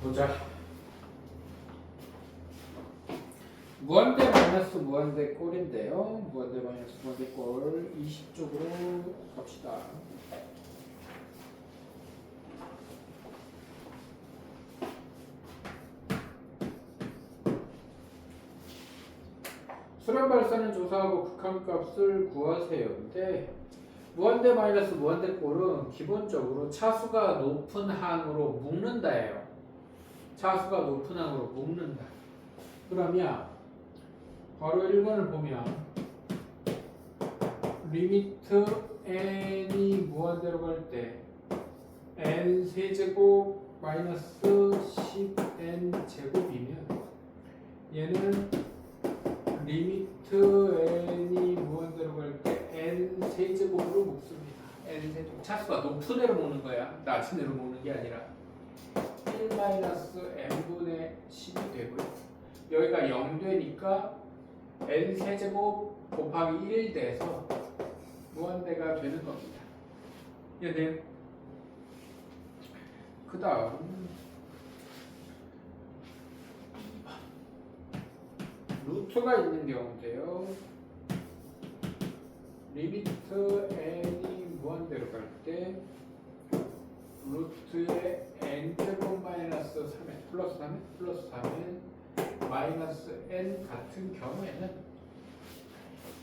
보자. 무한대 마이너스 무한대 꼴인데요. 무한대 마이너스 무한대 꼴 20쪽으로 갑시다. 수렴 발산을 조사하고 극한값을 구하세요인데 무한대 마이너스 무한대 꼴은 기본적으로 차수가 높은 항으로 묶는다예요. 차수가 높은 항으로 묶는다. 그러면 바로 1번을 보면 리미트 n이 무한대로 갈 때 n 세제곱 마이너스 10n 제곱이면 얘는 리미트 n이 무한대로 갈 때 n 세제곱으로 묶습니다. n 세제곱 차수가 높은 애로 묶는 거야. 낮은 애로 묶는 게 아니라 1 마이너스 n분의 10이 되고요. 여기가 0 되니까 n 세제곱 곱하기 1 돼서 무한대가 되는 겁니다. 이해돼요? 그 다음 루트가 있는 경우인데요. 리미트 n이 무한대로 갈 때 루트의 n제곱 마이너스 3n 플러스 3n 플러스 3n 마이너스 n 같은 경우에는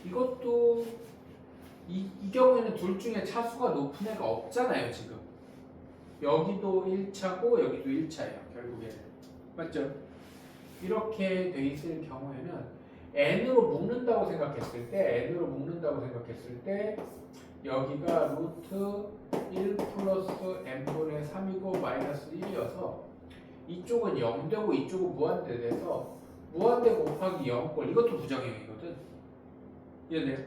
이것도 이 경우에는 둘 중에 차수가 높은 애가 없잖아요. 지금 여기도 1차고 여기도 1차예요. 결국에는 맞죠? 이렇게 돼 있을 경우에는 n으로 묶는다고 생각했을 때 여기가 루트 1 플러스 n분의 3이고 마이너스 1이어서 이쪽은 0 되고 이쪽은 무한대 돼서 무한대 곱하기 0꼴 이것도 부정형이거든. 이해돼요?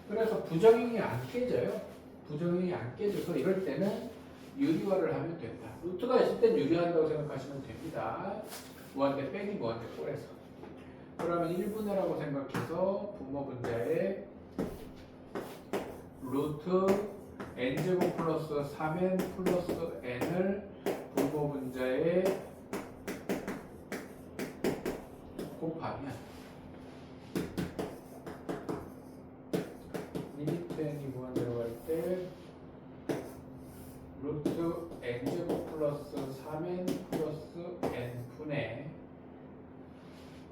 그래서 부정형이 안 깨져요. 부정형이 안 깨져서 이럴 때는 유리화를 하면 된다. 루트가 있을 땐 유리한다고 생각하시면 됩니다. 무한대 빼기 무한대 꼴에서. 그러면 1분해라고 생각해서 분모분자에 루트 n제곱 플러스 3n 플러스 n을 분모분자에 곱하면 리미트 n이 무한대로 갈 때 루트 n제곱 플러스 3n 플러스 n분의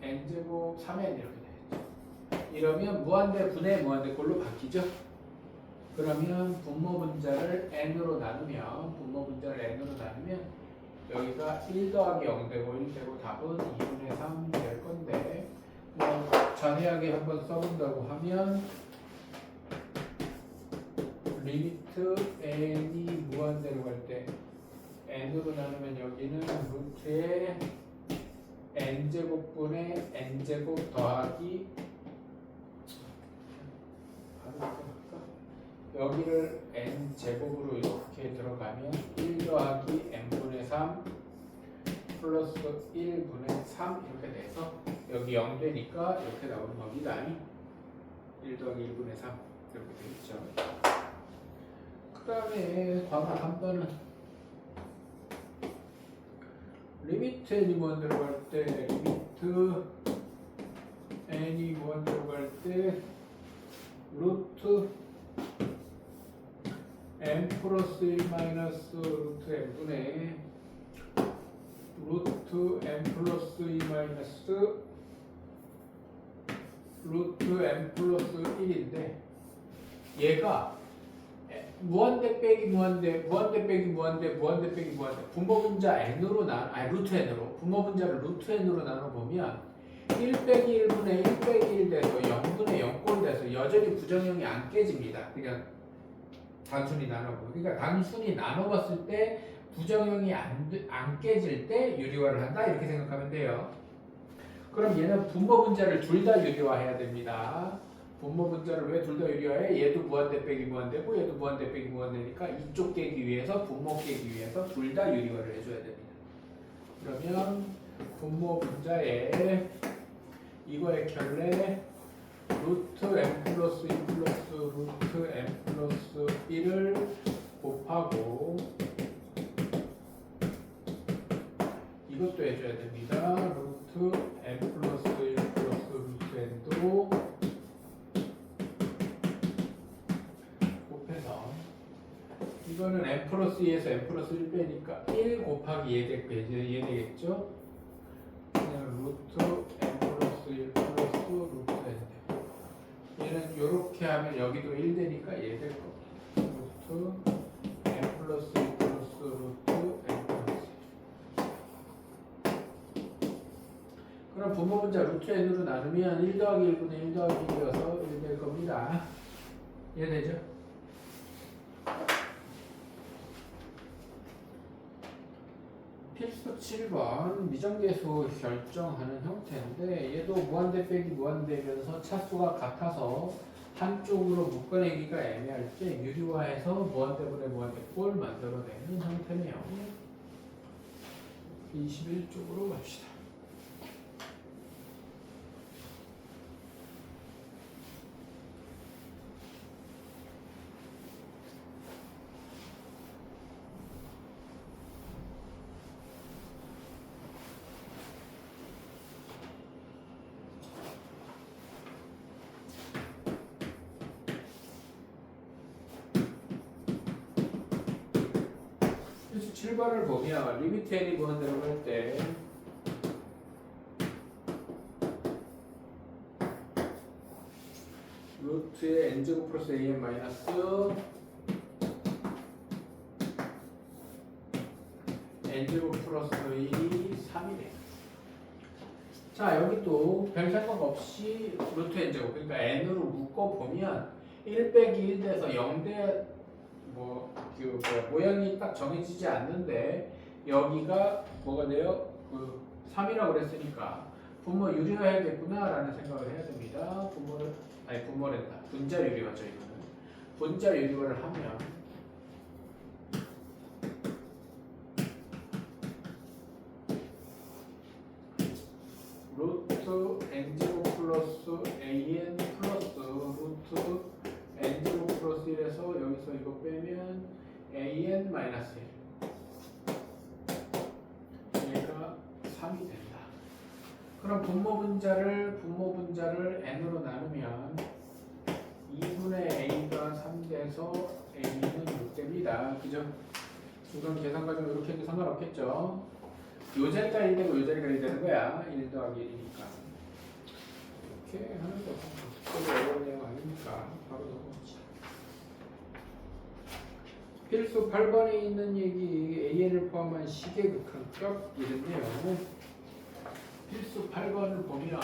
n제곱 3n 이렇게 되겠죠. 이러면 무한대 분의 무한대 꼴로 바뀌죠. 그러면 분모분자를 n으로 나누면 여기가 1 더하기 0 되고 1 되고 답은 2분의 3 될 건데 뭐 잔해하게 한번 써본다고 하면 리미트 n이 무한대로 갈 때 n으로 나누면 여기는 루트의 n제곱분의 n제곱 더하기 여기를 n제곱으로 이렇게 들어가면 1 더하기 n분의 3 플러스 1분의 3 이렇게 돼서 여기 0 되니까 이렇게 나오는 겁니다. 1 더하기 1분의 3 이렇게 되겠죠. 그 다음에 과거 한 번은 리미트 n이 무한대로 갈 때 리미트 n이 무한대로 갈 때 루트 n 플러스 1 마이너스 루트 n분의 루트 n 플러스 2 마이너스 루트 n 플러스 1인데 얘가 무한대 빼기 무한대 빼기 무한대 빼기 무한대 분모분자 n으로 루트 n으로 분모분자를 루트 n으로 나눠보면 1 빼기 1분의 1 빼기 1 돼서 0분의 0꼴 돼서 여전히 부정형이 안 깨집니다. 그냥 단순히 나눠보고 그러니까 단순히 나눠봤을 때 부정형이 안 깨질 때 유리화를 한다 이렇게 생각하면 돼요. 그럼 얘는 분모분자를 둘 다 유리화해야 됩니다. 분모분자를 왜 둘 다 유리화해? 얘도 무한대 빼기 무한대고 얘도 무한대 빼기 무한대니까 이쪽 깨기 위해서 분모 깨기 위해서 둘 다 유리화를 해줘야 됩니다. 그러면 분모분자에 이거의 결례 루트 n 플러스 2 플러스 루트 n 플러스 1을 곱하고 빼줘야 됩니다. 루트 n 플러스 1 플러스 루트 n도 곱해서 이거는 n 플러스 2에서 n 플러스 1 빼니까 1 곱하기 얘 되겠죠? 그냥 루트 n 플러스 1 플러스 루트 n. 얘는 이렇게 하면 여기도 1 되니까 얘 될 겁니다. 루트 n 플러스 1 플러스 루트 n 플러스 1. 그럼 분모분자 루트 n으로 나누면 1 더하기 1분의 1 더하기 1이어서 1 될 겁니다. 이해되죠? 필수 7번 미정계수 결정하는 형태인데 얘도 무한대 빼기 무한대면서 차수가 같아서 한쪽으로 묶어내기가 애매할 때 유리화해서 무한대분의 무한대꼴 만들어내는 형태네요. 21쪽으로 갑시다. 필수 7번을 보면 리미트 n이 무한대로 할 때 루트의 n제곱 플러스 an 마이너스 n제곱 플러스 1이 3이래. 자, 여기 또 별 생각 없이 루트 n제곱, 그러니까 n으로 묶어보면 1 빼기 1 돼서 0대 모양이 딱 정해지지 않는데 여기가 뭐가 돼요? 3이라고 그랬으니까 분모 유리화해야겠구나 라는 생각을 해야 됩니다. 분모랜다. 분자 유리화죠. 이거는 분자 유리화를 하면 루트 n제곱 플러스 an 플러스 루트 n제곱 플러스 1에서 여기서 이거 빼면 an 마이너스 1 얘가 3이 된다. 그럼 분모분자를 n으로 나누면 2분의 a가 3 돼서 a는 6 됩니다. 그죠? 이건 계산 과정 이렇게 해도 상관없겠죠? 요 자리가 1 되고 요 자리가 1 되는 거야. 1 더하기 1이니까. 이렇게 하는 거 별로 어려운 내용 아니니까 바로 넘어가자. 필수 8번에 있는 얘기 AN을 포함한 시계 극한값 이랬네요. 필수 8번을 보면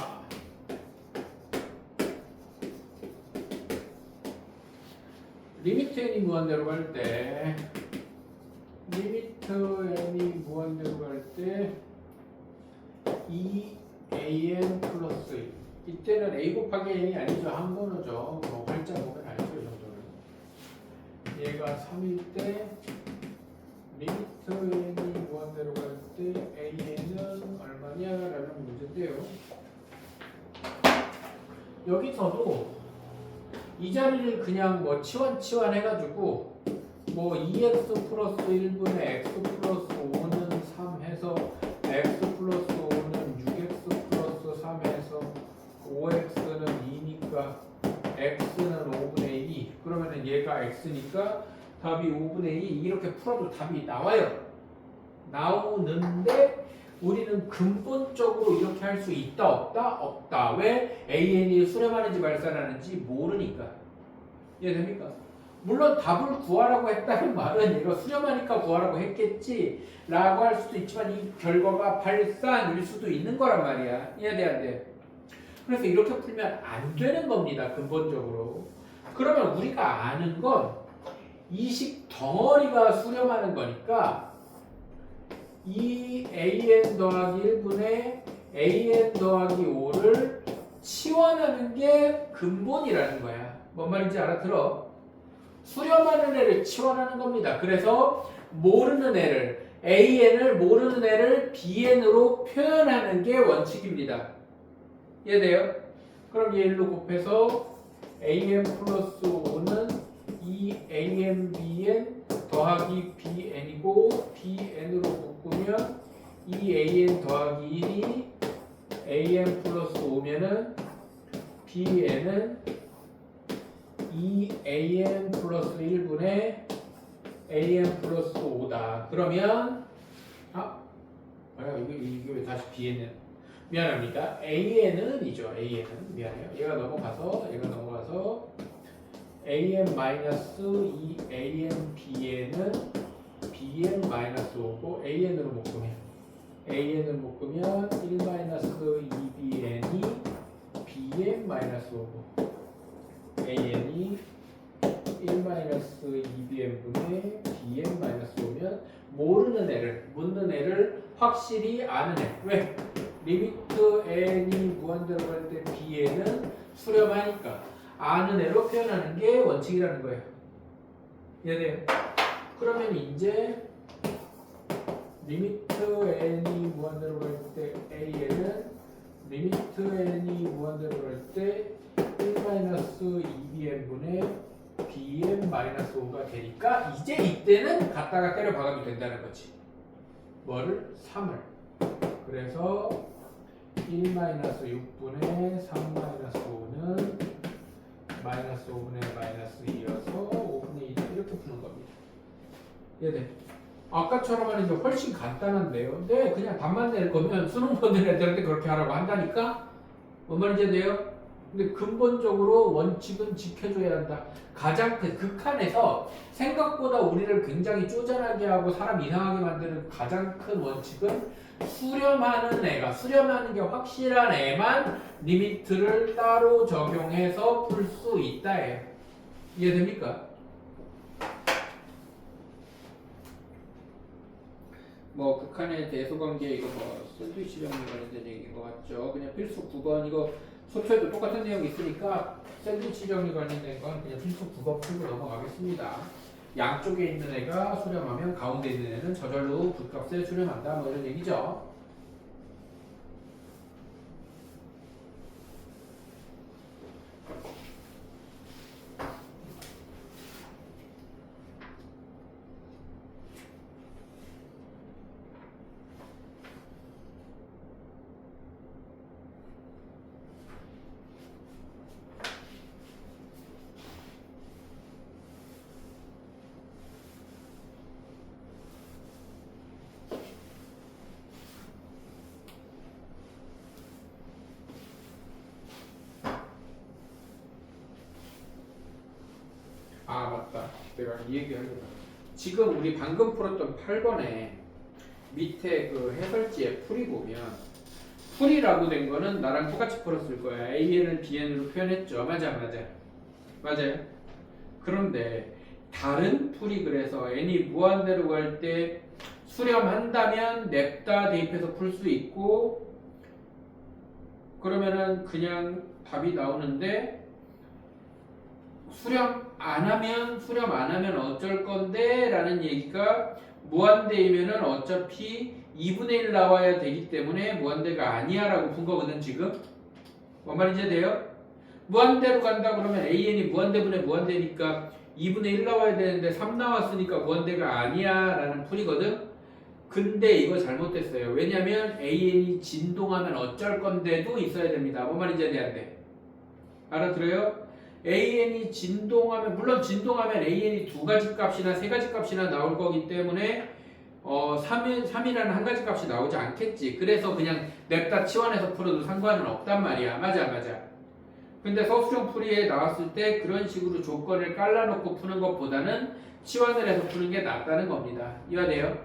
리미트 n이 무한대로 갈 때 리미트 n이 무한대로 갈 때 2an 플러스 1 이때는 a 곱하기 n이 아니죠. 한번호죠. 뭐 활자 보면 알죠. 이 정도는. 얘가 3일 때 리미트 n이 무한대로 갈 때 an은 얼마냐라는 문제인데요. 여기서도 이 자리를 그냥 뭐 치환 해가지고 뭐 2x 플러스 1분의 x 플러스 5는 3 해서 x 플러스 5는 6x 플러스 3 해서 5x는 2니까 x는 5분의 2 그러면은 얘가 x니까 답이 5분의 2 이렇게 풀어도 답이 나와요. 나오는데 우리는 근본적으로 이렇게 할 수 있다 없다? 없다. 왜? AN이 수렴하는지 발산하는지 모르니까. 이해됩니까? 물론 답을 구하라고 했다는 말은 얘가 수렴하니까 구하라고 했겠지 라고 할 수도 있지만 이 결과가 발산일 수도 있는 거란 말이야. 이해돼 안 돼? 그래서 이렇게 풀면 안 되는 겁니다. 근본적으로. 그러면 우리가 아는 건 이식 덩어리가 수렴하는 거니까 이 an 더하기 1분의 an 더하기 5를 치환하는 게 근본이라는 거야. 뭔 말인지 알아들어? 수렴하는 애를 치환하는 겁니다. 그래서 모르는 애를 an을 모르는 애를 bn으로 표현하는 게 원칙입니다. 이해돼요? 그럼 얘 1로 곱해서 an 플러스 5는 2an bn 더하기 bn이고 bn으로 묶으면 2an 더하기 1이 an 플러스 5면은 bn은 2an 플러스 1분의 an 플러스 5다. 그러면 이게 왜 다시 bn은 미안합니다. an은 이죠. an은 미안해요. 얘가 넘어가서 an 마이너스 2an bn은 bn 마이너스 5고 an으로 묶으면 1 마이너스 2bn이 bn 마이너스 5고 an이 1 마이너스 2bn분의 bn 마이너스 5면 모르는 애를 묻는 애를 확실히 아는 애. 왜? 리미트 n이 무한대로 갈 때 bn은 수렴하니까 아는 애로 표현하는 게 원칙이라는 거예요. 이해돼요? 그러면 이제 리미트 n이 무한대로 갈 때 an은 리미트 n이 무한대로 갈 때 1-2bn분의 bn 마이너스 5가 되니까 이제 이때는 갖다가 때려 박아도 된다는 거지. 뭐를? 3을. 그래서 1-6분의 3-5는 마이너스 5분의 마이너스 2여서 5분의 2 이렇게 푸는 겁니다. 이해돼? 아까처럼 하는 게 훨씬 간단한데요. 네, 그냥 답만 낼 거면 수능 보는 애들한테 그렇게 하라고 한다니까? 뭔 말인지 이해돼요? 근데 근본적으로 원칙은 지켜줘야 한다. 가장 극한에서 생각보다 우리를 굉장히 쪼잔하게 하고 사람 이상하게 만드는 가장 큰 원칙은 수렴하는 게 확실한 애만 리미트를 따로 적용해서 풀 수 있다예요. 이해됩니까? 뭐 극한의 대소관계 이거 뭐 샌드위치 정리 관련된 얘기인 것 같죠. 그냥 필수 9번 이거 소표에도 똑같은 내용이 있으니까 샌드위치 정리 관련된 건 그냥 필수 9번 풀고 넘어가겠습니다. 양쪽에 있는 애가 수렴하면 가운데 있는 애는 저절로 붓값에 수렴한다 뭐 이런 얘기죠. 아 맞다. 내가 이 얘기하려고. 지금 우리 방금 풀었던 8번에 밑에 그 해설지에 풀이 보면 풀이라고 된 거는 나랑 똑같이 풀었을 거야. AN을 BN으로 표현했죠. 맞아요. 그런데 다른 풀이 그래서 n이 무한대로 갈 때 수렴한다면 냅다 대입해서 풀 수 있고 그러면은 그냥 답이 나오는데 수렴 안 하면 어쩔 건데 라는 얘기가 무한대이면은 어차피 2분의 1 나와야 되기 때문에 무한대가 아니야 라고 푼 거거든 지금. 뭔 말인지 돼요? 무한대로 간다 그러면 AN이 무한대분의 무한대니까 2분의 1 나와야 되는데 3 나왔으니까 무한대가 아니야 라는 풀이거든. 근데 이거 잘못됐어요. 왜냐면 AN이 진동하면 어쩔 건데도 있어야 됩니다. 뭔 말인지 돼? 알아들어요? AN이 진동하면 물론 진동하면 AN이 두 가지 값이나 세 가지 값이나 나올 거기 때문에 3이라는 한 가지 값이 나오지 않겠지. 그래서 그냥 냅다 치환해서 풀어도 상관은 없단 말이야. 맞아. 근데 서술형 풀이에 나왔을 때 그런 식으로 조건을 깔라놓고 푸는 것보다는 치환을 해서 푸는 게 낫다는 겁니다. 이해돼요?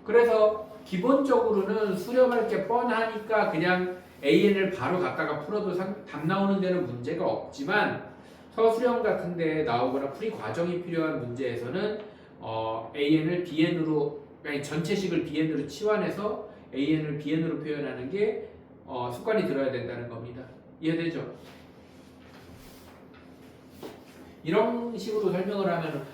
그래서 기본적으로는 수렴할 게 뻔하니까 그냥 AN을 바로 갖다가 풀어도 답 나오는 데는 문제가 없지만 서술형 같은 데 나오거나 풀이 과정이 필요한 문제에서는 AN을 BN으로 아니 전체식을 BN으로 치환해서 AN을 BN으로 표현하는 게 습관이 들어야 된다는 겁니다. 이해되죠? 이런 식으로 설명을 하면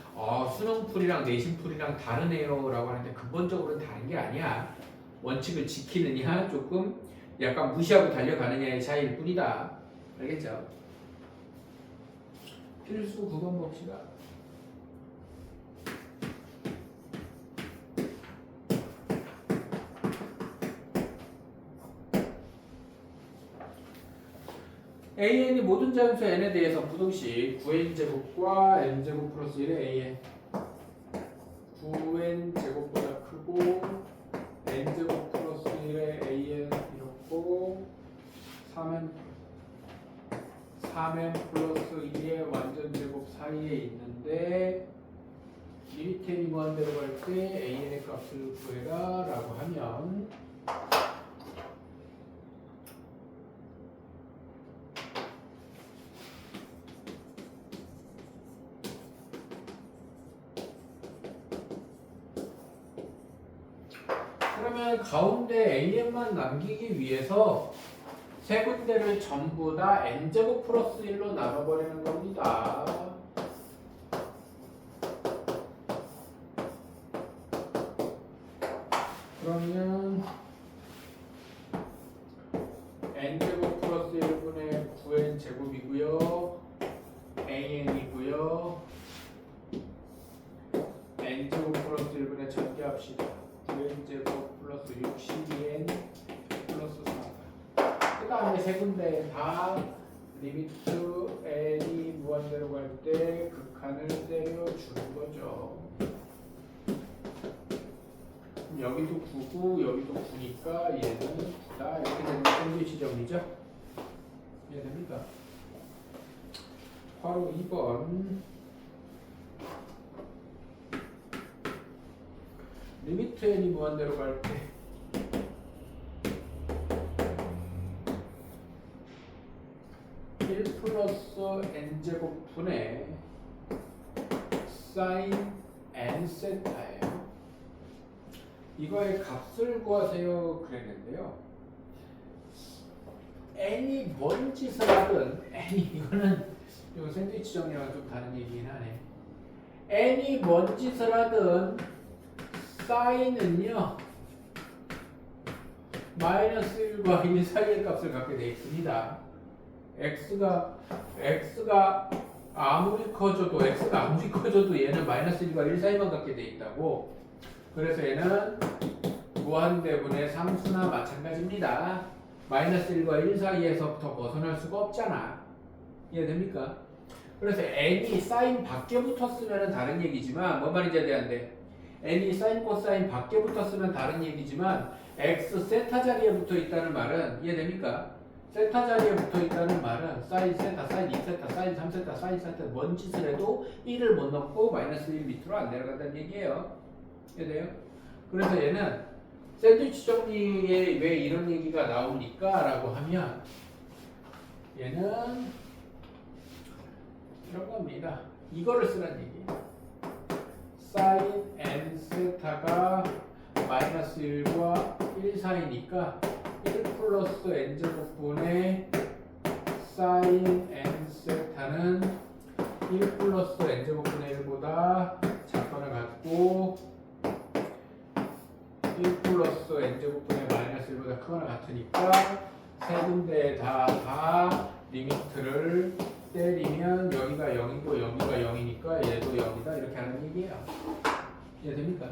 수능풀이랑 내신풀이랑 다르네요 라고 하는데 근본적으로는 다른 게 아니야. 원칙을 지키느냐 조금 약간 무시하고 달려가느냐의 차이일 뿐이다. 알겠죠? 필수 9번 봅시다. AN이 모든 자연수 n에 대해서 부등식 9n제곱과 n제곱 플러스 1의 AN 9n제곱보다 크고 n제곱 플러스 1의 AN 이렇고 3n 플러스 2의 완전제곱 사이에 있는데 리미트 n이 무한대로 갈 때 AN의 값을 구해라 라고 하면 그러면 가운데 AN만 남기기 위해서 세 군데를 전부 다 n제곱 플러스 1로 나눠버리는 겁니다. 그러면 n제곱 플러스 1분의 9n 제곱이고요. an이고요. n제곱 플러스 1분의 전개합시다. 9n 제곱 플러스 62n 플러스 4. 그 다음에 세 군데 다 리미트 n이 무한대로 갈 때 극한을 때려주는 거죠. 여기도 9고 여기도 9니까 얘는 9다 이렇게 되는 샌드위치 정리죠. 이해됩니까? 바로 2번 리미트 n이 무한대로 갈 때 1 플러스 n제곱 분의 사인 n 세타예요. 이거의 값을 구하세요 그랬는데요. n이 뭔 짓을 하든 n이 이거는 이 샌드위치 정리랑 좀 다른 얘기긴 하네. n이 뭔 짓을 하든 사인은요 마이너스 1과 1 사이의 값을 갖게 되어 있습니다. x가 아무리 커져도 얘는 마이너스 1과 1 사이만 갖게 되어 있다고. 그래서 얘는 무한대분의 상수나 마찬가지입니다. 마이너스 1과 1 사이에서부터 벗어날 수가 없잖아. 이해됩니까? 그래서 n이 사인 밖에 붙었으면 다른 얘기지만 뭔 말인지 이해되는데 n이 사인 코사인 밖에 붙었으면 다른 얘기지만 x 세타 자리에 붙어 있다는 말은 이해됩니까? 세타 자리에 붙어 있다는 말은 사인 세타, 사인 2세타, 사인 3세타, 사인 4세타 뭔 짓을 해도 1을 못 넘고 마이너스 1 밑으로 안 내려간다는 얘기예요. 이해돼요? 그래서 얘는 샌드위치 정리에 왜 이런 얘기가 나옵니까? 라고 하면 얘는 이런 겁니다. 이거를 쓰란 얘기예요. 사인 n 세타가 마이너스 1과 1 사이니까 1 플러스 n 제곱분의 사인 n 세타는 1 플러스 n 제곱분의 1보다 작거나 같고 1 플러스 n 제곱분의 마이너스 1보다 크거나 같으니까 세 군데 다 리미트를 때리면 여기가 0이고 여기가 0이니까 얘도 0이다 이렇게 하는 얘기예요. 이해됩니까?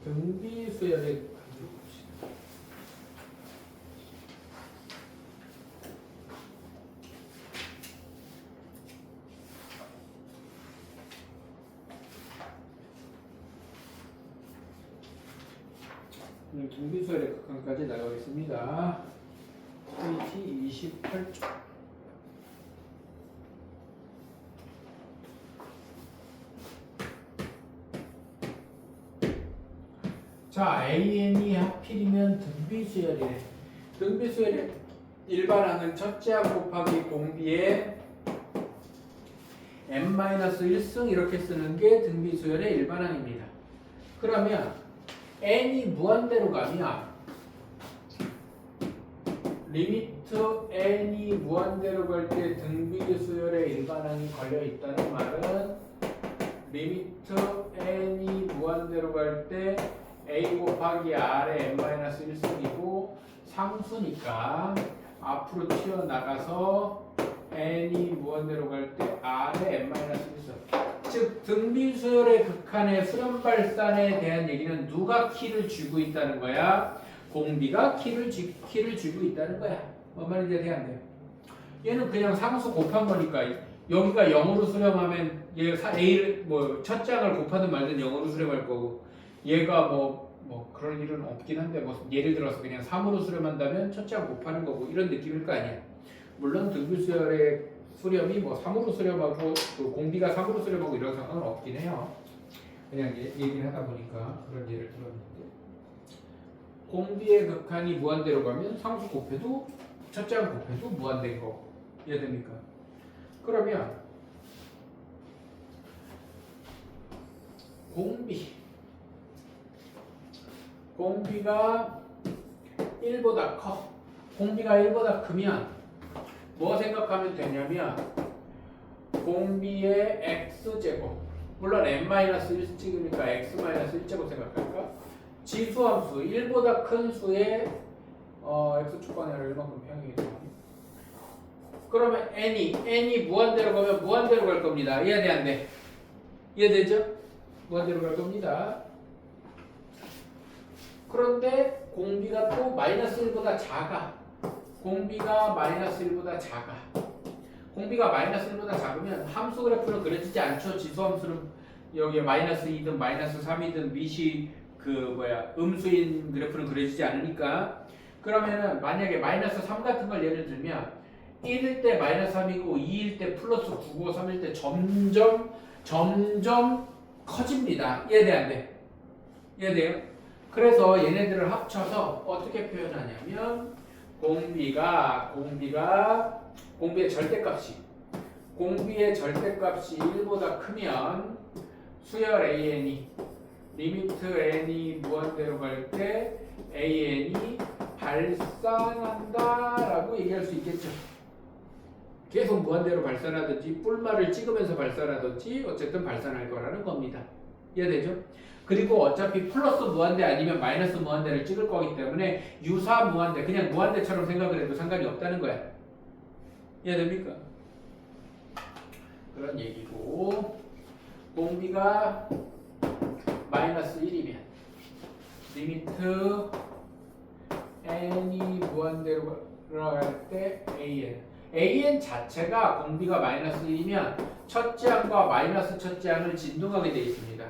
등비수열의 관계를 봅시다. 등비수열의 극한까지 나가겠습니다. KT 28쪽. 자, AN이 하필이면 등비수열이래. 등비수열의 일반항은 첫째 항 곱하기 공비에 n-1승 이렇게 쓰는 게 등비수열의 일반항입니다. 그러면 n이 무한대로 가면 리미트 n이 무한대로 갈 때 등비수열의 일반항이 걸려 있다는 말은 리미트 n이 무한대로 갈 때 a 곱하기 r의 n-1승이고 상수니까 앞으로 튀어나가서 n이 무한대로 갈 때 r에 n-1. 즉 등비수열의 극한의 수렴 발산에 대한 얘기는 누가 키를 쥐고 있다는 거야? 공비가 키를 쥐고 있다는 거야. 뭔 말인지 이해한대요. 얘는 그냥 상수 곱한 거니까 여기가 0으로 수렴하면 얘가 A를 첫 장을 곱하든 말든 0으로 수렴할 거고 얘가 뭐 그런 일은 없긴 한데 뭐 예를 들어서 그냥 3으로 수렴한다면 첫 장 곱하는 거고 이런 느낌일 거 아니야. 물론 등비수열의 수렴이 3으로 수렴하고 또 공비가 3으로 수렴하고 이런 상황은 없긴 해요. 그냥 얘기를 하다 보니까 그런 예를 들었는데 공비의 극한이 무한대로 가면 상수 곱해도 첫 장 곱해도 무한대인 거 이해됩니까? 그러면 공비가 1보다 커. 공비가 1보다 크면 뭐 생각하면 되냐면 공비의 x제곱 물론 n-1 찍으니까 x-1제곱 생각할까? 지수함수 1보다 큰 수의 x축간의 얼마큼 평행이 돼요. 그러면 n이 무한대로 가면 무한대로 갈 겁니다. 이해돼 안 돼? 이해되죠? 무한대로 갈 겁니다. 그런데 공비가 또 -1보다 작아. 공비가 -1보다 작아. 공비가 -1보다 작으면 함수 그래프는 그려지지 않죠. 지수함수는 여기에 -2든 -3이든 밑이 음수인 그래프는 그려지지 않으니까. 그러면은 만약에 -3 같은 걸 예를 들면 1일 때 -3이고 2일 때 +9고 3일 때 점점 커집니다. 이해돼 안 돼? 이해돼요? 그래서 얘네들을 합쳐서 어떻게 표현하냐면 공비의 절대값이 1보다 크면 수열 AN이 리미트 n이 무한대로 갈 때 AN이 발산한다라고 얘기할 수 있겠죠. 계속 무한대로 발산하든지 뿔말을 찍으면서 발산하든지 어쨌든 발산할 거라는 겁니다. 이해되죠? 그리고 어차피 플러스 무한대 아니면 마이너스 무한대를 찍을 거기 때문에 유사 무한대 그냥 무한대처럼 생각을 해도 상관이 없다는 거야. 이해됩니까? 그런 얘기고 공비가 -1이면 리미트 n이 무한대로 갈 때 an 자체가 공비가 -1이면 첫째 항과 마이너스 첫째 항을 진동하게 되어 있습니다.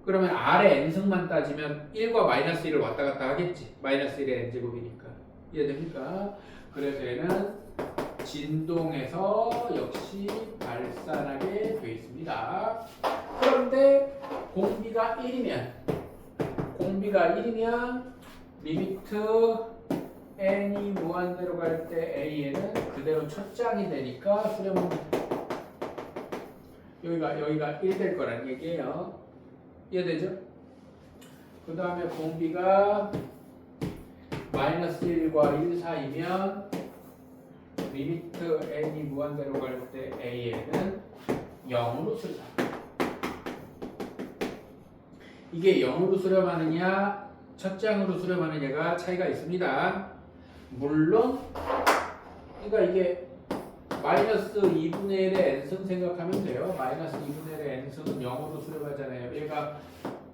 그러면 R의 n승만 따지면 1과 -1을 왔다 갔다 하겠지. -1의 n제곱이니까. 이해됩니까? 그래서 얘는 진동해서 역시 발산하게 되어 있습니다. 그런데 공비가 1이면 리미트 n이 무한대로 갈 때 an은 그대로 첫 장이 되니까 수렴합니다. 여기가 1 될 거란 얘기예요. 이해되죠? 그 다음에 공비가 -1과 1 사이면 리미트 n이 무한대로 갈 때 an은 0으로 수렴합니다. 이게 0으로 수렴하느냐 첫 장으로 수렴하느냐가 차이가 있습니다. 물론 그러니까 이게 -2분의 1의 n승 생각하면 돼요. -2분의 1의 n승은 0으로 수렴하잖아요. 얘가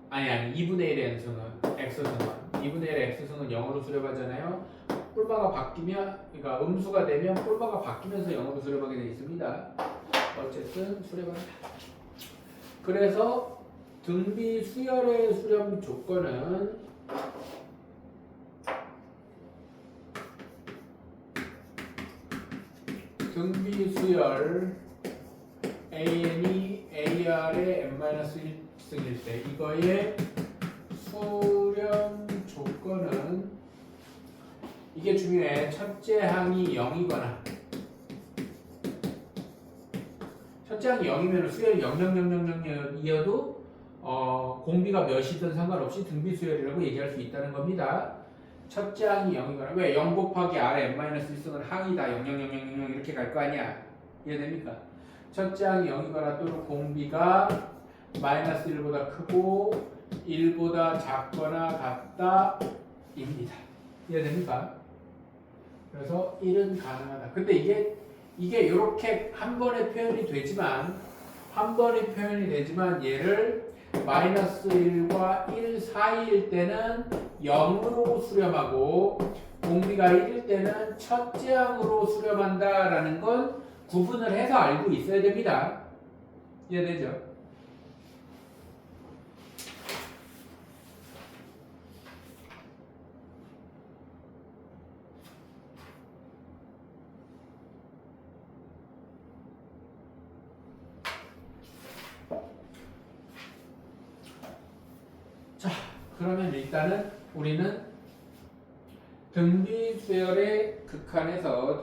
아니 2분의 1의 n승은 x승은 2분의 1의 x승은 0으로 수렴하잖아요. 뿔바가 바뀌면 그러니까 음수가 되면 뿔바가 바뀌면서 0으로 수렴하게 되어 있습니다. 어쨌든 수렴합니다. 그래서 등비 수열의 수렴 조건은 등비 수열 AN이 AR의 n-1승일 때 이거의 수렴 조건은 이게 중요해. 첫째 항이 0이거나 첫째 항이 0이면 수열이 00000이어도 공비가 몇이든 상관없이 등비 수열이라고 얘기할 수 있다는 겁니다. 첫째 항이 0이거나 왜 0 곱하기 R의 n-1승은 항이다 00000 이렇게 갈 거 아니야. 이해됩니까? 첫째 항이 0이거나 또는 공비가 -1보다 크고 1보다 작거나 같다 입니다. 이해됩니까? 그래서 1은 가능하다. 근데 이게 이렇게 한 번에 표현이 되지만 얘를 마이너스 1과 1 사이일 때는 0으로 수렴하고 공비가 1일 때는 첫째 항으로 수렴한다라는 건 구분을 해서 알고 있어야 됩니다. 이해되죠? 자, 그러면 일단은 우리는 등비수열의 극한에서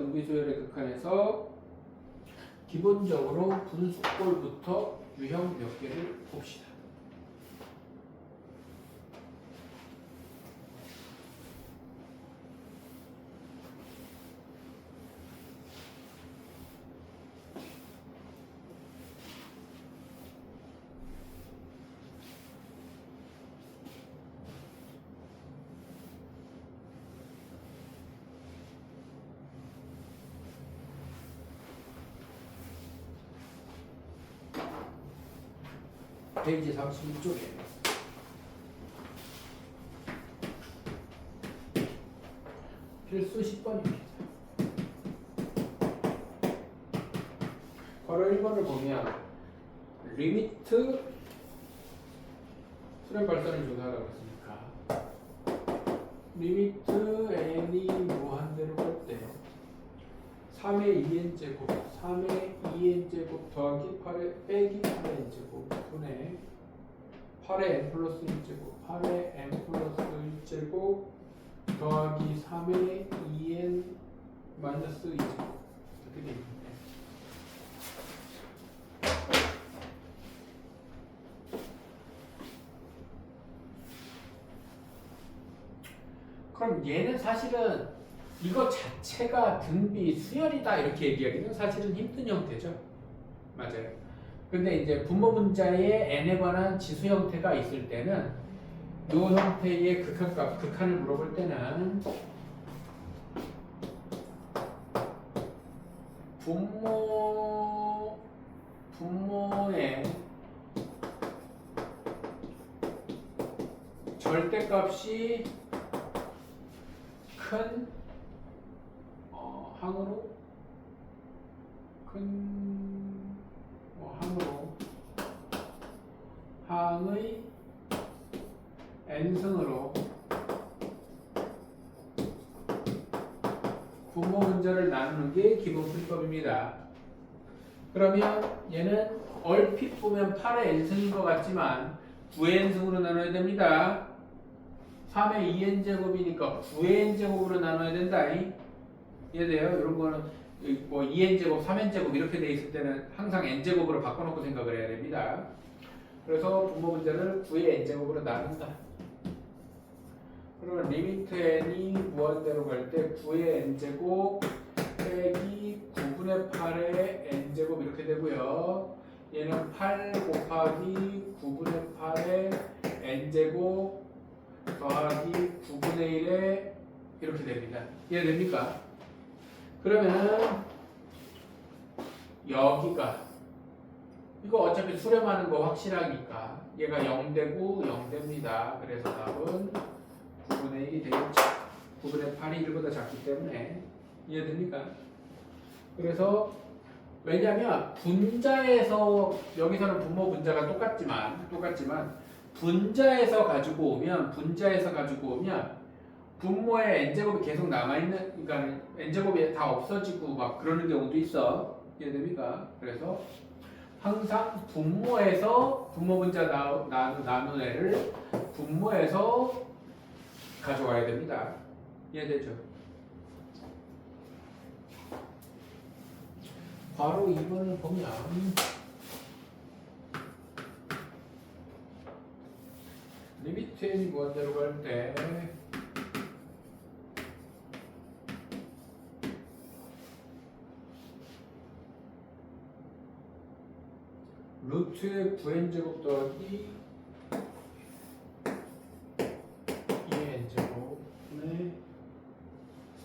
기본적으로 분수꼴부터 유형 몇 개를 봅시다. 페이지 32쪽에 필수 10번입니다. 바로 1번을 보면 리미트 수렴 발산을 조사하라고 했으니까 리미트 n이 무한대로 갈 때 3의 2n제곱 3의 2n제곱 더하기 8의 빼기 8의 n제곱 분의 8의 n 플러스 1제곱 8의 n 플러스 1제곱 더하기 3의 2n 마이너스 2제곱 이렇게 되어 있는데 그럼 얘는 사실은 이거 자체가 등비 수열이다 이렇게 얘기하기는 사실은 힘든 형태죠. 맞아요. 근데 이제 분모 분자의 n에 관한 지수 형태가 있을 때는 이 형태의 극한을 물어볼 때는 분모의 절대값이 큰 항으로 항의 n승으로 분모 분자를 나누는 게 기본 풀이법입니다. 그러면 얘는 얼핏 보면 8의 n승인 것 같지만 9의 n승으로 나눠야 됩니다. 3의 2n제곱이니까 9의 n제곱으로 나눠야 된다. 이해돼요? 이런 거는 뭐 2n제곱, 3n제곱 이렇게 돼 있을 때는 항상 n제곱으로 바꿔놓고 생각을 해야 됩니다. 그래서 분모 분자를 9의 n제곱으로 나눈다. 그러면 리미트 n이 무한대로 갈 때 9의 n제곱 빼기 9분의 8의 n제곱 이렇게 되고요. 얘는 8 곱하기 9분의 8의 n제곱 더하기 9분의 1에 이렇게 됩니다. 이해됩니까? 그러면 여기가 이거 어차피 수렴하는 거 확실하니까 얘가 0되고 0됩니다. 그래서 답은 9분의 1이 되겠죠. 9분의 8이 1보다 작기 때문에 이해됩니까? 그래서 왜냐하면 분자에서 여기서는 분모 분자가 똑같지만 분자에서 가지고 오면 분모에 n제곱이 계속 남아있는 그러니까 n제곱이 다 없어지고 막 그러는 경우도 있어. 이해됩니까? 그래서 항상 분모에서 분모 분자 나눈 애를 분모에서 가져와야 됩니다. 이해되죠? 바로 2번을 보면 리미트 n이 무한대로 갈 때 루트의 9n제곱 더하기 2n제곱분의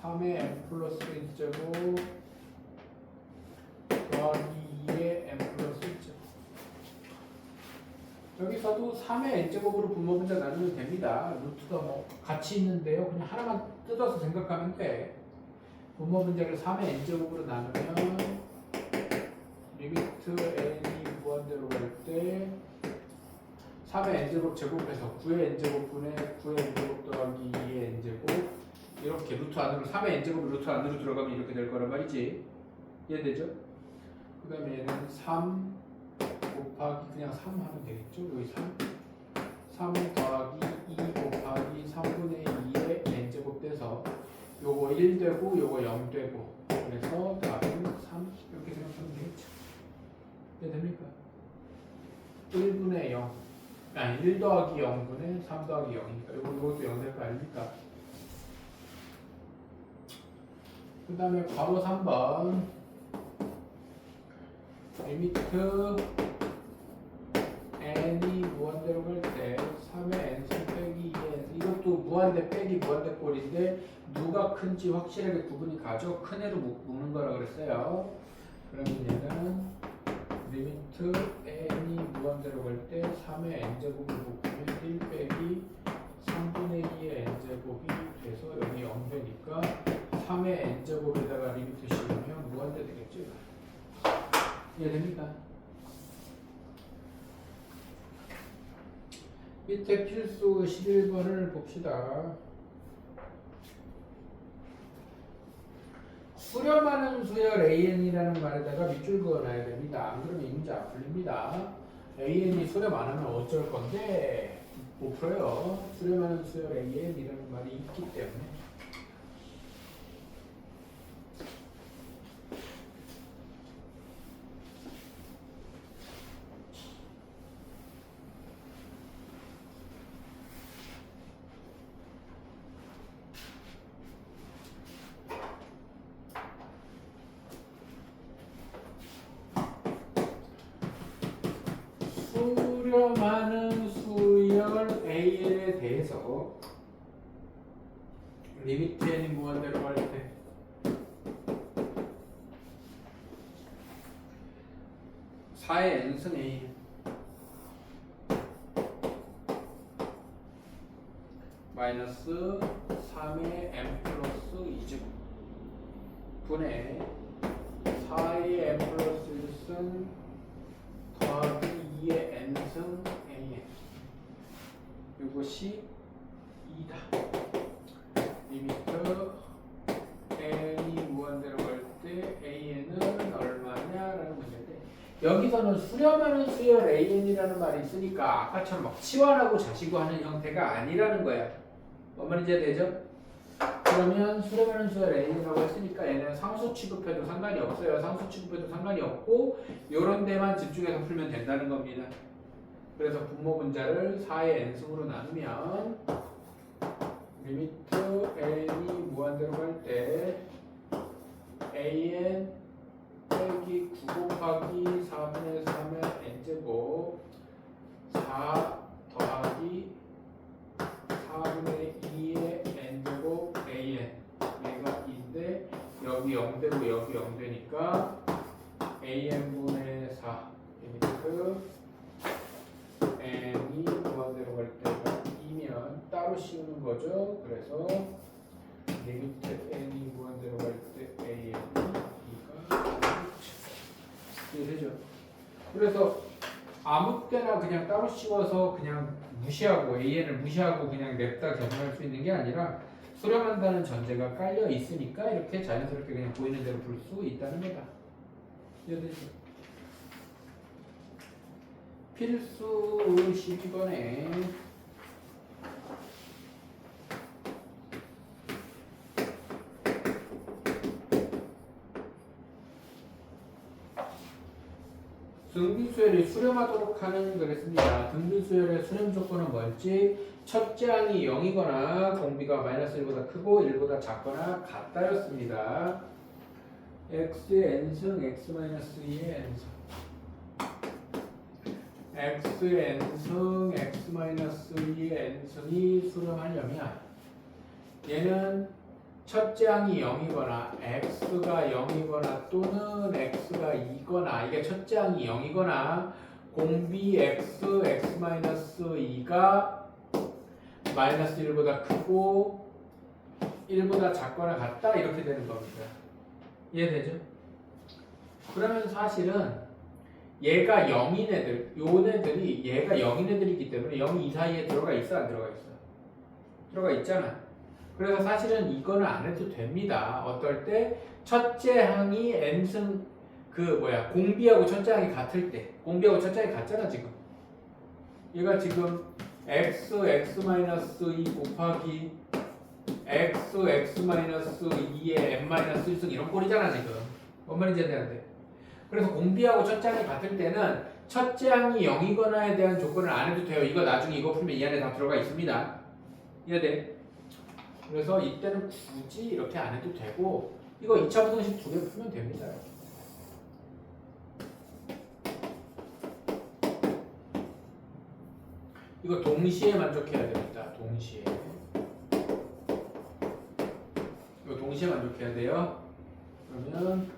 3의 n 플러스 1제곱 더하기 2의 n 플러스 1제곱. 여기서도 3의 n제곱으로 분모분자 나누면 됩니다. 루트가 뭐 같이 있는데요. 그냥 하나만 뜯어서 생각하면 돼. 분모분자를 3의 n제곱으로 나누면 리미트 n이 무한대로 갈 때 3의 n제곱 제곱해서 9의 n제곱분의 9의 n제곱 더하기 2의 n제곱 이렇게 루트 안으로 3의 n제곱 루트 안으로 들어가면 이렇게 될 거란 말이지. 이해되죠? 그 다음에 얘는 3 곱하기 그냥 3 하면 되겠죠? 여기 3 더하기 2 곱하기 3분의 2의 n제곱 돼서 요거 1 되고 요거 0 되고 그래서 답은 3 이렇게 생각하면 되겠죠? 이해됩니까? 1분의 0 아니 1 더하기 0분의 3 더하기 0이니까 요것도 0 될 거 아닙니까? 그 다음에 괄호 3번 리미트 n이 무한대로 갈 때 3의 n승 빼기 2n 이것도 무한대 빼기 무한대 꼴인데 누가 큰지 확실하게 구분이 가죠. 큰 애로 묶는 거라 그랬어요. 그러면 얘는 리미트 n이 무한대로 갈 때 3의 n제곱을 묶으면 1 빼기 3분의 2의 n제곱이 돼서 여기 0 되니까 3의 n제곱에다가 리미트 씌우면 무한대 되겠죠. 이해됩니까? 밑에 필수 11번을 봅시다. 수렴하는 수열 AN이라는 말에다가 밑줄 그어놔야 됩니다. 안 그러면 이 문제 안 풀립니다. AN이 수렴 안 하면 어쩔 건데 못 풀어요. 수렴하는 수열 AN이라는 말이 있기 때문에. 수렴하는 수열 AN에 대해서 리미트 n이 무한대로 갈 때 사의 n승 AN 마이너스 3의 n 플러스 2제곱 분의 4의 n 플러스 1승 더하기 2의 n승 an 이것이 2다. 리미트 n이 무한대로 갈 때 an은 얼마냐라는 문제인데 여기서는 수렴하는 수열 an이라는 말이 있으니까 아까처럼 막 치환하고 자시고 하는 형태가 아니라는 거야. 뭔 말인지 되죠? 그러면 수렴하는 수열 A라고 했으니까 얘는 상수 취급해도 상관이 없어요. 상수 취급해도 상관이 없고 요런 데만 집중해서 풀면 된다는 겁니다. 그래서 분모분자를 4의 n승으로 나누면 리미트 n이 무한대로 갈 때 an 빼기 9 곱하기 4분의 3의 n제곱 4 더하기 4분의 2의 n제곱 an 얘가 2인데 여기 0되고 여기 0되니까 an분의 4 리미트 n이 무한대로 갈 때가 2면 따로 씌우는 거죠. 그래서 리미트 n이 무한대로 갈 때 an이 2가 이해되죠? 그래서 아무 때나 그냥 따로 씌워서 그냥 무시하고 AN을 무시하고 그냥 냅다 계산할 수 있는 게 아니라 수렴한다는 전제가 깔려 있으니까 이렇게 자연스럽게 그냥 보이는 대로 풀 수 있다는 거다. 이해되죠? 필수 12번에 등비수열이 수렴하도록 하는 그랬습니다. 등비수열의 수렴 조건은 뭘지? 첫째 항이 0이거나 공비가 마이너스 1보다 크고 1보다 작거나 같다였습니다. x의 n승 x-2의 n승 xn승 x-2의 n승이 수렴하려면 얘는 첫째 항이 0이거나 x가 0이거나 또는 x가 2거나 이게 첫째 항이 0이거나 공비 x, x-2가 마이너스 1보다 크고 1보다 작거나 같다 이렇게 되는 겁니다. 이해되죠? 그러면 사실은 얘가 0인 애들, 요네들이 얘가 0인 애들이기 때문에 0이 이 사이에 들어가 있어 안 들어가 있어? 들어가 있잖아. 그래서 사실은 이거는 안 해도 됩니다. 어떨 때 첫째 항이 n승 공비하고 첫째 항이 같을 때 공비하고 첫째 항이 같잖아 지금. 얘가 지금 x, x-2 곱하기 x, x-2의 n-1승 이런 꼴이잖아 지금. 뭔 말인지 이해되는데. 그래서 공비하고 첫째 항이 같을 때는 첫째 항이 0이거나에 대한 조건을 안 해도 돼요. 이거 나중에 이거 풀면 이 안에 다 들어가 있습니다. 이해돼? 그래서 이때는 굳이 이렇게 안 해도 되고 이거 2차 부등식 두 개 풀면 됩니다. 이거 동시에 만족해야 됩니다. 동시에. 이거 동시에 만족해야 돼요. 그러면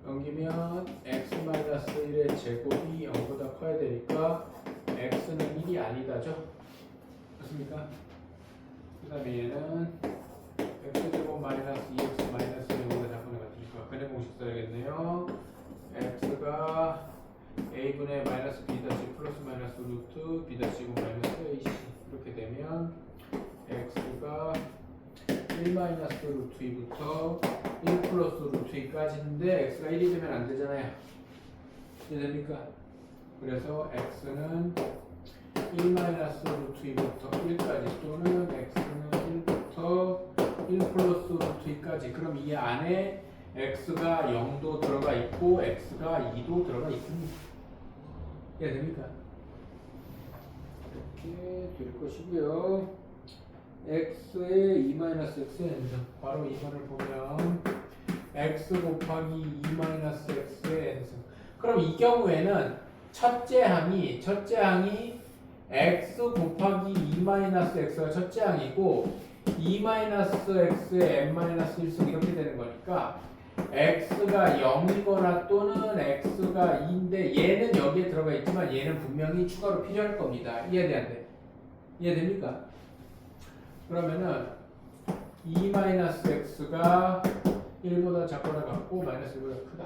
넘기면 x-1의 제곱이 0보다 커야 되니까 x는 1이 아니다죠. 그렇습니까? 그 다음에 얘는 x제곱 마이너스 2x 마이너스 0보다 작거나 같으니까 그냥 공식 써야겠네요. x가 a분의 마이너스 b 더시 플러스 마이너스 루트 b 더시고 마이너스 ac 이렇게 되면 x가 1 마이너스 루트 2부터 1 플러스 루트 2까지인데 x가 1이 되면 안 되잖아요. 이해됩니까? 그래서 x는 1 마이너스 루트 2부터 1까지 또는 x는 1부터 1 플러스 루트 2까지. 그럼 이 안에 x가 0도 들어가 있고 x가 2도 들어가 있습니다. 이해됩니까? 이렇게 될 것이고요. x의 2-x의 n승 바로 이거를 보면 x 곱하기 2-x의 n승. 그럼 이 경우에는 첫째 항이 x 곱하기 2-x가 첫째 항이고 2-x의 n-1승 이렇게 되는 거니까 x가 0이거나 또는 x가 2인데 얘는 여기에 들어가 있지만 얘는 분명히 추가로 필요할 겁니다. 이해돼 안 돼? 이해됩니까? 그러면은 2-x가 1보다 작거나 같고 마이너스 1보다 크다.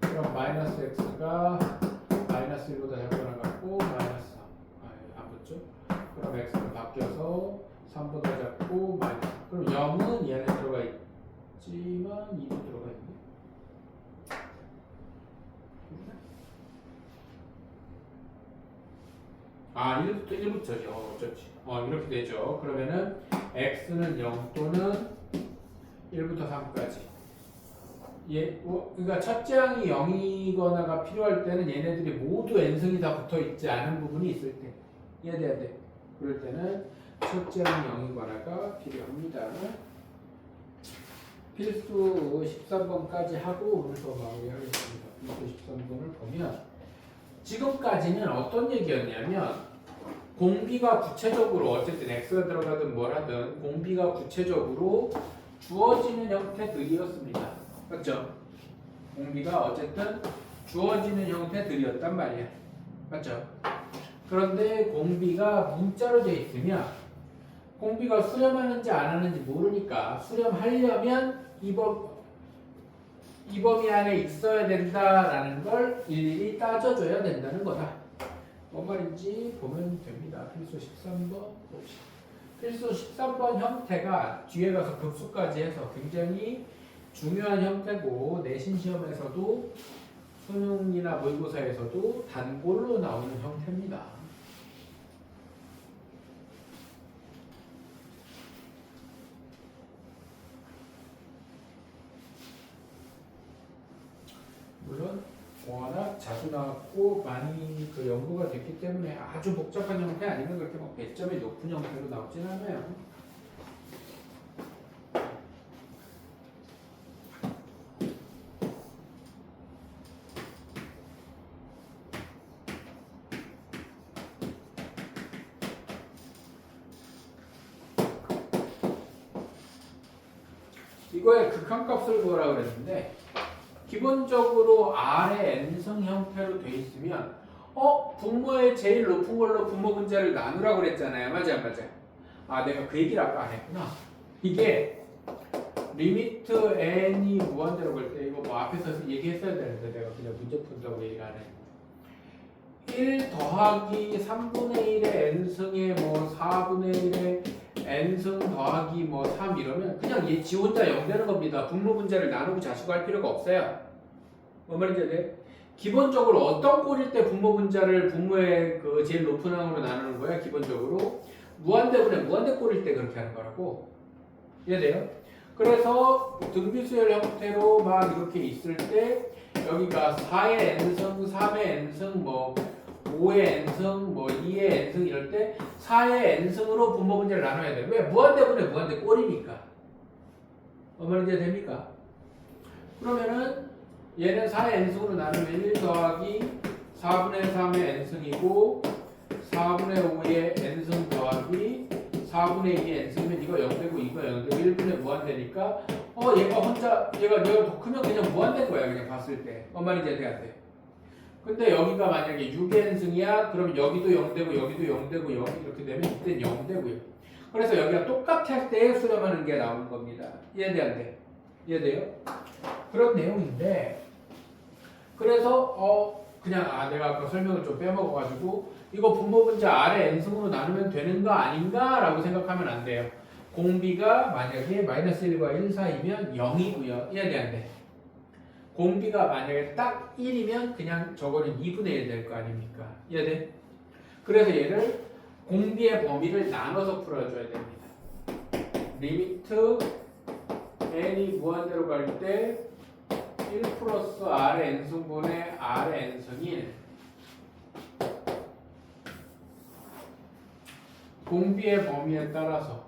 그럼 마이너스 x가 마이너스 1보다 작거나 같고 마이너스 3. 안 붙죠? 그럼 x가 바뀌어서 3보다 작고 마이너스. 그럼 0은 얘 안에 들어가 있지만 2도 들어가 있네. 아, 1부터죠. 어쩌지. 이렇게 되죠. 그러면은 x는 0 또는 1부터 3까지. 그러니까 첫째 항이 0이거나가 필요할 때는 얘네들이 모두 n승이 다 붙어 있지 않은 부분이 있을 때. 이해돼야 돼. 그럴 때는 첫째 항이 0이거나가 필요합니다. 필수 13번까지 하고 오늘서 마무리하겠습니다. 필수 13번을 보면 지금까지는 어떤 얘기였냐면 공비가 구체적으로 어쨌든 x가 들어가든 뭘 하든 공비가 구체적으로 주어지는 형태들이었습니다. 맞죠? 공비가 어쨌든 주어지는 형태들이었단 말이야. 맞죠? 그런데 공비가 문자로 되어 있으면 공비가 수렴하는지 안 하는지 모르니까 수렴하려면 이 범위 안에 있어야 된다라는 걸 일일이 따져줘야 된다는 거다. 뭔 말인지 보면 됩니다. 필수 13번 봅시다. 필수 13번 형태가 뒤에 가서 급수까지 해서 굉장히 중요한 형태고 내신 시험에서도 수능이나 모의고사에서도 단골로 나오는 형태입니다. 물론 워낙 자주 나왔고 많이 연구가 됐기 때문에 아주 복잡한 형태 아니면 그렇게 막 배점이 높은 형태로 나오진 않아요. 이거의 극한값을 구하라 그랬는데 기본적으로 R의 n승 형태로 돼 있으면 분모의 제일 높은 걸로 분모 분자를 나누라고 그랬잖아요. 맞아, 맞아. 아, 내가 그 얘기를 아까 안 했구나. 이게 리미트 n이 무한대로 갈 때 이거 뭐 앞에서 얘기했어야 되는데 내가 그냥 문제 푼다고 얘기를 안 해. 1 더하기 3분의 1의 n승에 뭐 4분의 1의 n승 더하기 뭐 3 이러면 그냥 얘 지 혼자 0 되는 겁니다. 분모 분자를 나누고 자수고 할 필요가 없어요. 뭔 말인지 알아요? 기본적으로 어떤 꼴일 때 분모 분자를 분모의 그 제일 높은 항으로 나누는 거야? 기본적으로 무한대분의 무한대 꼴일 때 그렇게 하는 거라고. 이해돼요? 그래서 등비수열 형태로 막 이렇게 있을 때 여기가 4의 n승, 3의 n승, 뭐 5의 n승, 뭐 2의 n승 이럴 때 4의 n승으로 분모 분자를 나눠야 돼. 왜? 무한대분의 무한대 꼴이니까. 얼마나 이제 됩니까? 그러면은 얘는 4의 n승으로 나누면 1 더하기 4분의 3의 n승이고 4분의 5의 n승 더하기 4분의 2의 n승이면 이거 0되고 이거 0되고 1분의 무한대니까 얘가 혼자 얘가 더 크면 그냥 무한대인 거야. 그냥 봤을 때. 뭔 말인지 안 돼. 근데 여기가 만약에 6의 n승이야 그러면 여기도 0되고 여기도 0되고 여기 이렇게 되면 이때는 0되고요. 그래서 여기가 똑같을 때 수렴하는 게 나오는 겁니다. 이해돼 안 돼? 이해돼요? 그런 내용인데 그래서 그냥 내가 아까 설명을 좀 빼먹어가지고 이거 분모 분자 R의 n승으로 나누면 되는 거 아닌가? 라고 생각하면 안 돼요. 공비가 만약에 마이너스 1과 1 사이면 0이고요. 이해돼 안 돼? 공비가 만약에 딱 1이면 그냥 저거는 2분의 1 될 거 아닙니까? 이해돼? 그래서 얘를 공비의 범위를 나눠서 풀어줘야 됩니다. 리미트 n이 무한대로 갈 때 1 플러스 R의 n승분의 R의 n승인 공비의 범위에 따라서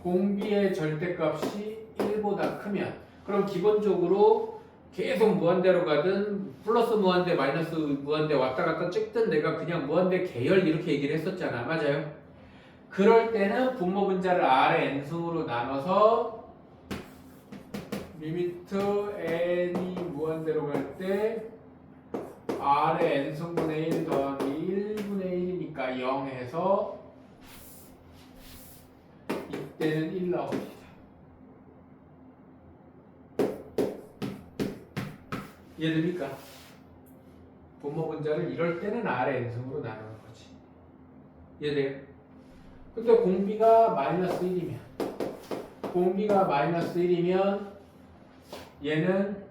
공비의 절대값이 1보다 크면 그럼 기본적으로 계속 무한대로 가든 플러스 무한대 마이너스 무한대 왔다 갔다 찍든 내가 그냥 무한대 계열 이렇게 얘기를 했었잖아. 맞아요? 그럴 때는 분모 분자를 R의 n승으로 나눠서 리미트 n이 무한대로 갈 때 R의 n승분의 1 더하기 1분의 1이니까 0 해서 이때는 1 나옵니다. 이해됩니까? 분모 분자를 이럴 때는 R의 n승으로 나누는 거지. 이해돼요? 근데 공비가 마이너스 1이면 얘는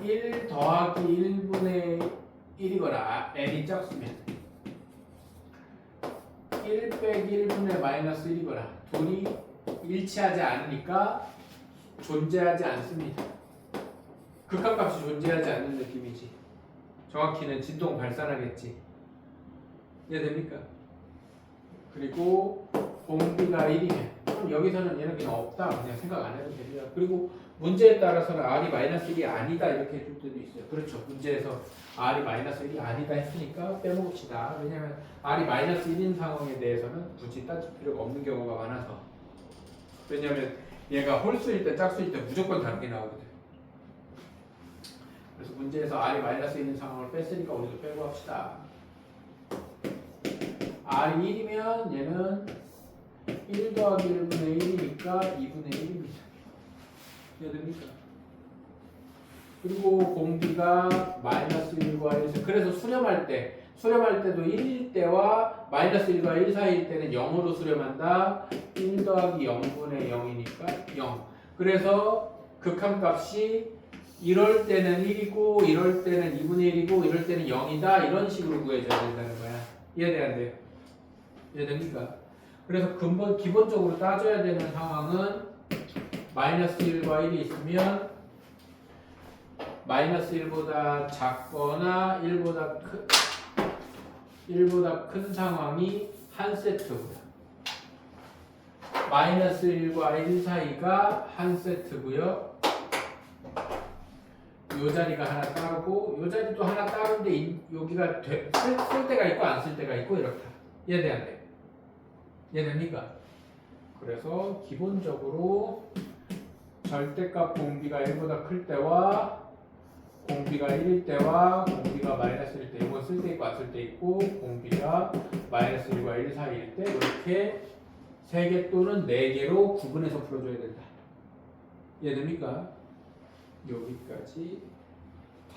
1 더하기 1분의 1이거나 n이 작으면 1 빼기 1분의 마이너스 1이거나 둘이 일치하지 않으니까 존재하지 않습니다. 극한값이 존재하지 않는 느낌이지. 정확히는 진동 발산하겠지. 이해됩니까? 그리고 공비가 1이면 그럼 여기서는 얘는 그냥 없다. 그냥 생각 안 해도 됩니다. 그리고 문제에 따라서는 R이 마이너스 1이 아니다 이렇게 해줄 때도 있어요. 그렇죠. 문제에서 R이 마이너스 1이 아니다 했으니까 빼먹읍시다. 왜냐면 R이 마이너스 1인 상황에 대해서는 굳이 따질 필요가 없는 경우가 많아서. 왜냐면 얘가 홀수일 때 짝수일 때 무조건 다르게 나오거든. 그래서 문제에서 R이 마이너스 1인 상황을 뺐으니까 우리도 빼고 합시다. R이 1이면 얘는 1 더하기 1분의 1이니까 2분의 1입니다. 이해됩니까? 그리고 공비가 마이너스 1과 1 그래서 수렴할 때도 1일 때와 마이너스 1과 1 사이일 때는 0으로 수렴한다. 1 더하기 0분의 0이니까 0. 그래서 극한값이 이럴 때는 1이고 이럴 때는 2분의 1이고 이럴 때는 0이다. 이런 식으로 구해줘야 된다는 거야. 이해돼 안 돼요? 이해됩니까? 그래서 기본적으로 따져야 되는 상황은 마이너스 1과 1이 있으면 마이너스 1보다 작거나 1보다 큰 상황이 한 세트고요. 마이너스 1과 1 사이가 한 세트고요. 요 자리가 하나 따르고 요 자리도 하나 따른데 여기가 쓸 때가 있고 안 쓸 때가 있고 이렇다. 이해돼 안 돼? 이해됩니까? 그래서 기본적으로 절대값 공비가 1보다 클 때와 공비가 1일 때와 공비가 마이너스 1일 때 이건 쓸 때 있고 안 쓸 때 있고 공비가 마이너스 1과 1 사이일 때 이렇게 3개 또는 4개로 구분해서 풀어줘야 된다. 이해됩니까? 여기까지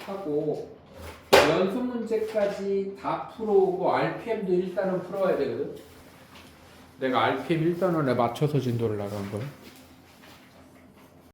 하고 연습 문제까지 다 풀어오고 RPM도 일단은 풀어야 되거든. 내가 RPM 1단원에 맞춰서 진도를 나간 거야.